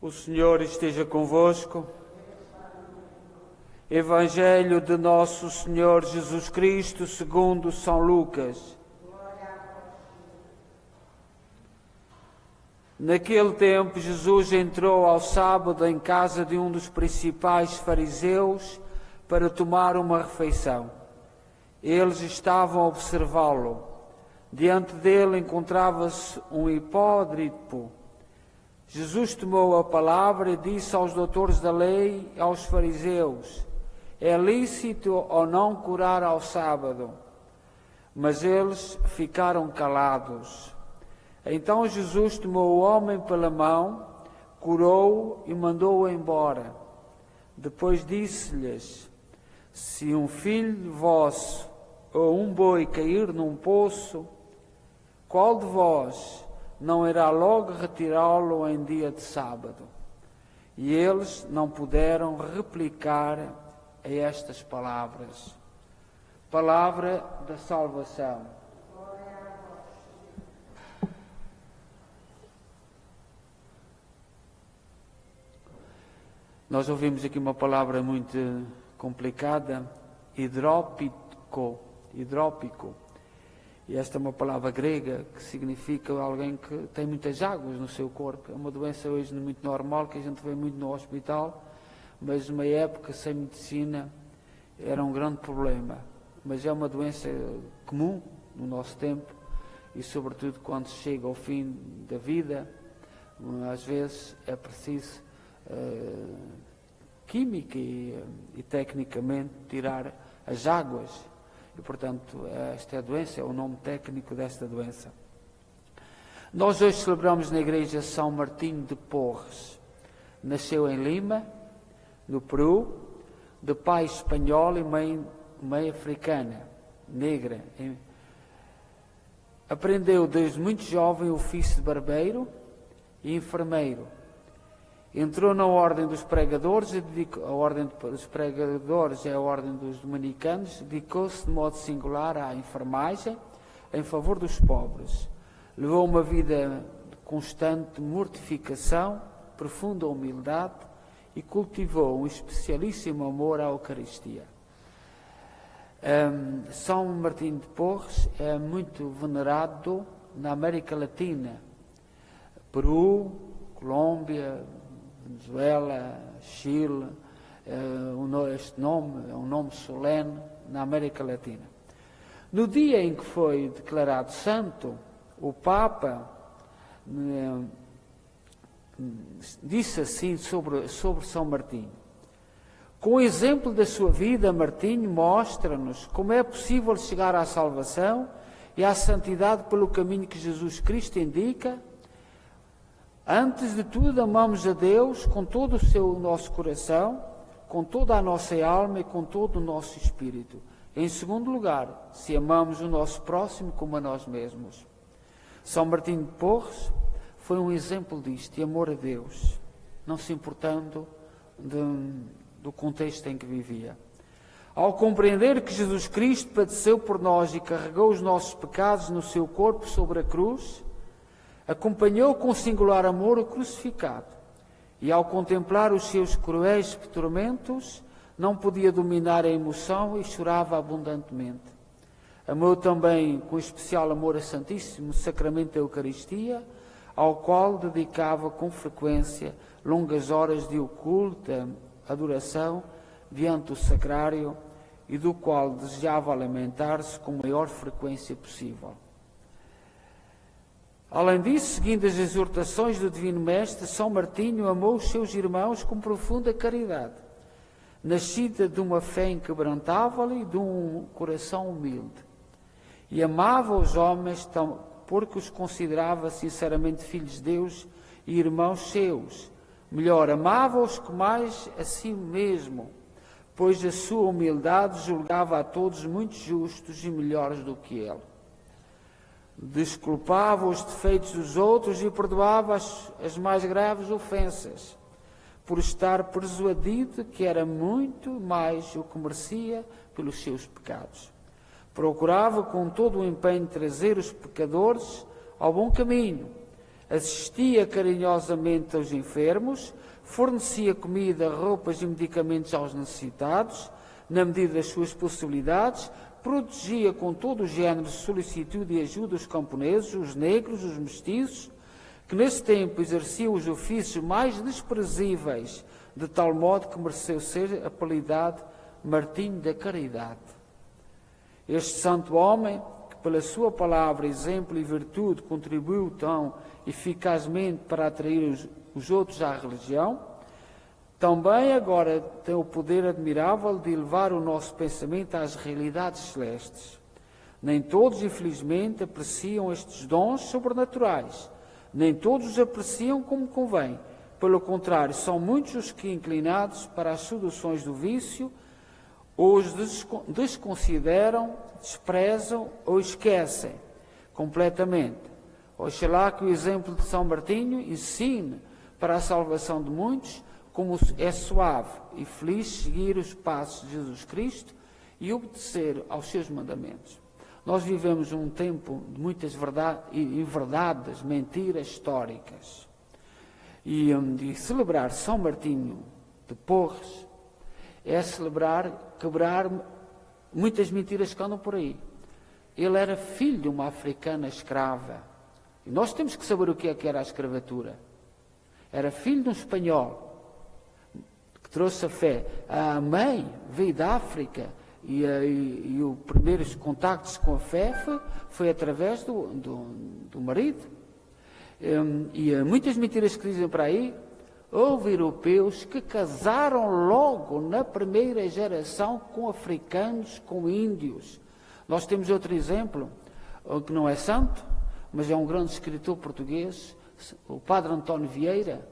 O Senhor esteja convosco. Evangelho de Nosso Senhor Jesus Cristo segundo São Lucas. Naquele tempo, Jesus entrou ao sábado em casa de um dos principais fariseus para tomar uma refeição. Eles estavam a observá-lo. Diante dele encontrava-se um hipódromo. Jesus tomou a palavra e disse aos doutores da lei e aos fariseus: é lícito ou não curar ao sábado? Mas eles ficaram calados. Então Jesus tomou o homem pela mão, curou-o e mandou-o embora. Depois disse-lhes: se um filho vosso ou um boi cair num poço, qual de vós não irá logo retirá-lo em dia de sábado? E eles não puderam replicar a estas palavras. Palavra da salvação. Nós ouvimos aqui uma palavra muito complicada, hidrópico. E esta é uma palavra grega que significa alguém que tem muitas águas no seu corpo. É uma doença hoje muito normal, que a gente vê muito no hospital, mas numa época sem medicina era um grande problema. Mas é uma doença comum no nosso tempo e sobretudo quando chega ao fim da vida, às vezes é preciso química e tecnicamente tirar as águas. E, portanto, esta é a doença, é o nome técnico desta doença. Nós hoje celebramos na igreja São Martinho de Porres. Nasceu em Lima, no Peru, de pai espanhol e mãe africana, negra. Aprendeu desde muito jovem o ofício de barbeiro e enfermeiro. Entrou na ordem dos pregadores, a ordem dos pregadores é a ordem dos dominicanos, dedicou-se de modo singular à enfermagem em favor dos pobres. Levou uma vida de constante mortificação, profunda humildade e cultivou um especialíssimo amor à Eucaristia. São Martinho de Porres é muito venerado na América Latina, Peru, Colômbia, Venezuela, Chile. Este nome é um nome solene na América Latina. No dia em que foi declarado santo, o Papa disse assim sobre São Martinho: com o exemplo da sua vida, Martinho mostra-nos como é possível chegar à salvação e à santidade pelo caminho que Jesus Cristo indica. Antes de tudo, amamos a Deus com todo o nosso coração, com toda a nossa alma e com todo o nosso espírito. Em segundo lugar, se amamos o nosso próximo como a nós mesmos. São Martinho de Porres foi um exemplo disto, de amor a Deus, não se importando do contexto em que vivia. Ao compreender que Jesus Cristo padeceu por nós e carregou os nossos pecados no seu corpo sobre a cruz, acompanhou com singular amor o crucificado e, ao contemplar os seus cruéis tormentos, não podia dominar a emoção e chorava abundantemente. Amou também com especial amor a Santíssimo Sacramento da Eucaristia, ao qual dedicava com frequência longas horas de oculta adoração diante do sacrário e do qual desejava alimentar-se com a maior frequência possível. Além disso, seguindo as exortações do Divino Mestre, São Martinho amou os seus irmãos com profunda caridade, nascida de uma fé inquebrantável e de um coração humilde. E amava os homens porque os considerava sinceramente filhos de Deus e irmãos seus. Melhor, amava-os que mais a si mesmo, pois a sua humildade julgava a todos muito justos e melhores do que ele. Desculpava os defeitos dos outros e perdoava as mais graves ofensas, por estar persuadido que era muito mais o que merecia pelos seus pecados. Procurava com todo o empenho trazer os pecadores ao bom caminho, assistia carinhosamente aos enfermos, fornecia comida, roupas e medicamentos aos necessitados, na medida das suas possibilidades, protegia com todo o género de solicitude e ajuda os camponeses, os negros, os mestiços, que nesse tempo exerciam os ofícios mais desprezíveis, de tal modo que mereceu ser apelidado Martinho da Caridade. Este santo homem, que pela sua palavra, exemplo e virtude contribuiu tão eficazmente para atrair os outros à religião, também agora tem o poder admirável de elevar o nosso pensamento às realidades celestes. Nem todos, infelizmente, apreciam estes dons sobrenaturais, nem todos os apreciam como convém. Pelo contrário, são muitos os que, inclinados para as seduções do vício, os desconsideram, desprezam ou esquecem completamente. Oxalá que o exemplo de São Martinho ensine para a salvação de muitos como é suave e feliz seguir os passos de Jesus Cristo e obedecer aos seus mandamentos. Nós vivemos um tempo de muitas verdades, mentiras históricas. E celebrar São Martinho de Porres é quebrar muitas mentiras que andam por aí. Ele era filho de uma africana escrava. E nós temos que saber o que era a escravatura. Era filho de um espanhol que trouxe a fé. A mãe veio da África e os primeiros contactos com a fé foi através do marido. E muitas mentiras que dizem para aí. Houve europeus que casaram logo na primeira geração com africanos, com índios. Nós temos outro exemplo, que não é santo, mas é um grande escritor português, o Padre António Vieira,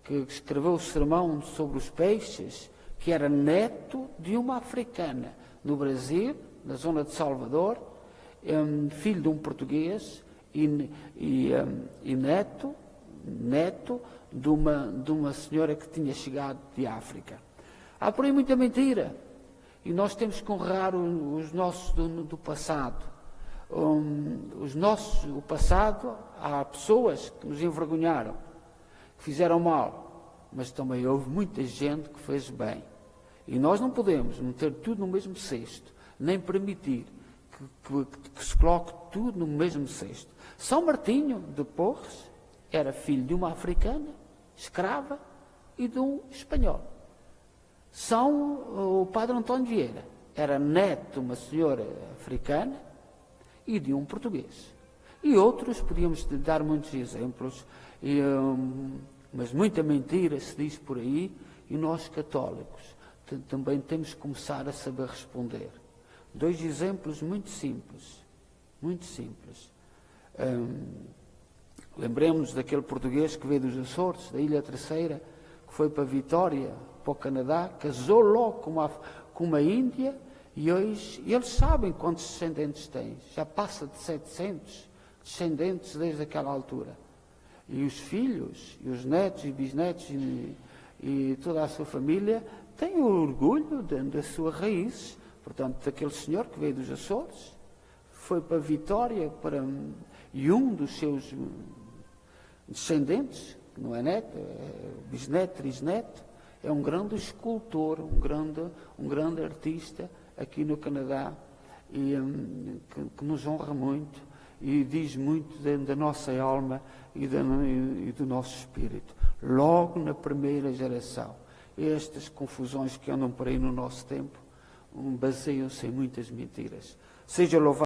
que escreveu o sermão sobre os peixes, que era neto de uma africana no Brasil, na zona de Salvador, filho de um português e neto de uma senhora que tinha chegado de África. Há por aí muita mentira. E nós temos que honrar os nossos do passado. O passado, há pessoas que nos envergonharam, que fizeram mal, mas também houve muita gente que fez bem. E nós não podemos meter tudo no mesmo cesto, nem permitir que se coloque tudo no mesmo cesto. São Martinho de Porres era filho de uma africana, escrava, e de um espanhol. O Padre António Vieira era neto de uma senhora africana e de um português. E outros, podíamos dar muitos exemplos, mas muita mentira se diz por aí, e nós católicos também temos que começar a saber responder. 2 exemplos muito simples, muito simples. Lembremos daquele português que veio dos Açores, da Ilha Terceira, que foi para Vitória, para o Canadá, casou logo com uma índia, e hoje eles sabem quantos descendentes têm. Já passa de 700 descendentes desde aquela altura. E os filhos, e os netos e bisnetos e toda a sua família têm o orgulho das suas raízes. Portanto, daquele senhor que veio dos Açores, foi para Vitória, e um dos seus descendentes, que não é neto, é bisneto, trisneto, é um grande escultor, um grande artista aqui no Canadá, e que nos honra muito e diz muito da nossa alma e do nosso espírito. Logo na primeira geração, estas confusões que andam por aí no nosso tempo baseiam-se em muitas mentiras. Seja louvado